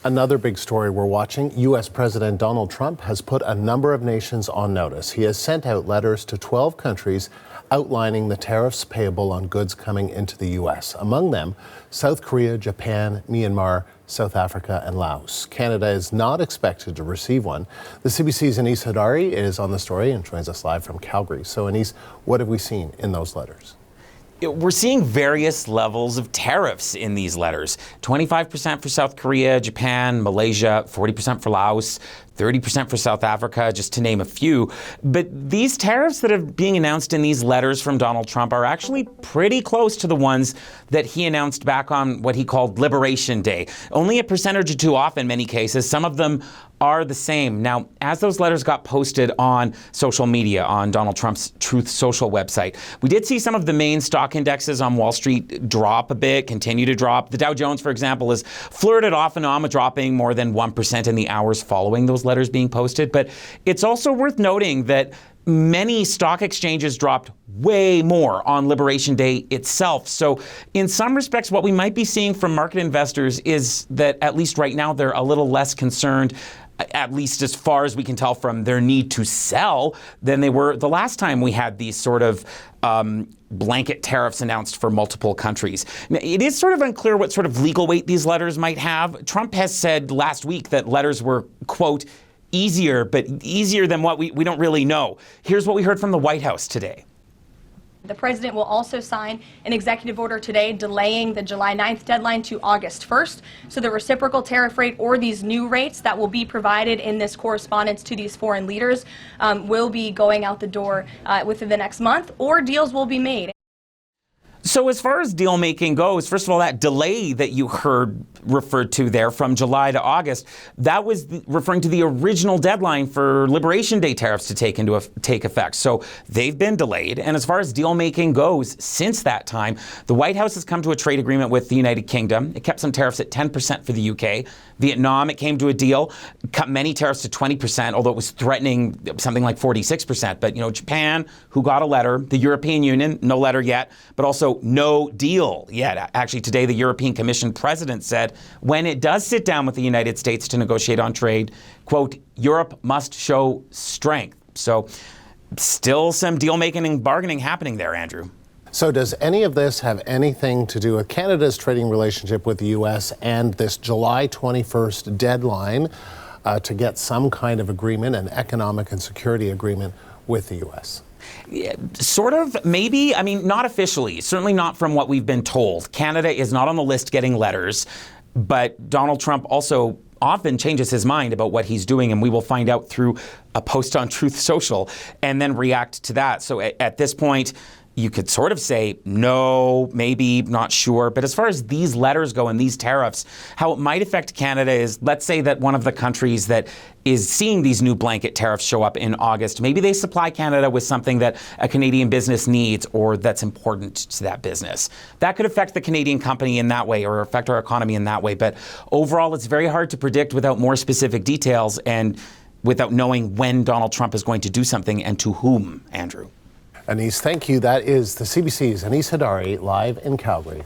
Another big story we're watching, U.S. President Donald Trump has put a number of nations on notice. He has sent out letters to 12 countries outlining the tariffs payable on goods coming into the U.S. Among them, South Korea, Japan, Myanmar, South Africa, and Laos. Canada is not expected to receive one. The CBC's Anis Hadari is on the story and joins us live from Calgary. So, Anis, what have we seen in those letters? We're seeing various levels of tariffs in these letters. 25% for South Korea, Japan, Malaysia, 40% for Laos, 30% for South Africa, just to name a few. But these tariffs that are being announced in these letters from Donald Trump are actually pretty close to the ones that he announced back on what he called Liberation Day. Only a percentage or two off in many cases. Some of them are the same. Now, as those letters got posted on social media, on Donald Trump's Truth Social website, we did see some of the main stock indexes on Wall Street drop a bit, continue to drop. The Dow Jones, for example, has flirted off and on with dropping more than 1% in the hours following those letters being posted. But it's also worth noting that many stock exchanges dropped way more on Liberation Day itself. So in some respects, what we might be seeing from market investors is that at least right now, they're a little less concerned, at least as far as we can tell from their need to sell, than they were the last time we had these sort of blanket tariffs announced for multiple countries. Now, it is sort of unclear what sort of legal weight these letters might have. Trump has said last week that letters were, quote, easier, but easier than what we don't really know. Here's what we heard from the White House today. The president will also sign an executive order today delaying the July 9th deadline to August 1st. So the reciprocal tariff rate or these new rates that will be provided in this correspondence to these foreign leaders will be going out the door within the next month, or deals will be made. So as far as deal making goes, first of all, that delay that you heard referred to there from July to August, that was referring to the original deadline for Liberation Day tariffs to take effect. So they've been delayed. And as far as deal making goes, since that time, the White House has come to a trade agreement with the United Kingdom. It kept some tariffs at 10% for the UK. Vietnam, it came to a deal, cut many tariffs to 20%, although it was threatening something like 46%. But, Japan, who got a letter, the European Union, no letter yet, but also no deal yet. Actually, today, the European Commission president said when it does sit down with the United States to negotiate on trade, quote, Europe must show strength. So still some deal making and bargaining happening there, Andrew. So does any of this have anything to do with Canada's trading relationship with the U.S. and this July 21st deadline to get some kind of agreement, an economic and security agreement with the U.S.? Yeah, sort of, maybe. I mean, not officially, certainly not from what we've been told. Canada is not on the list getting letters, but Donald Trump also often changes his mind about what he's doing, and we will find out through a post on Truth Social and then react to that. So at this point, you could sort of say no, maybe, not sure. But as far as these letters go and these tariffs, how it might affect Canada is, let's say that one of the countries that is seeing these new blanket tariffs show up in August, maybe they supply Canada with something that a Canadian business needs or that's important to that business. That could affect the Canadian company in that way or affect our economy in that way. But overall, it's very hard to predict without more specific details and without knowing when Donald Trump is going to do something and to whom, Andrew. Anis, thank you. That is the CBC's Anis Hadari live in Calgary.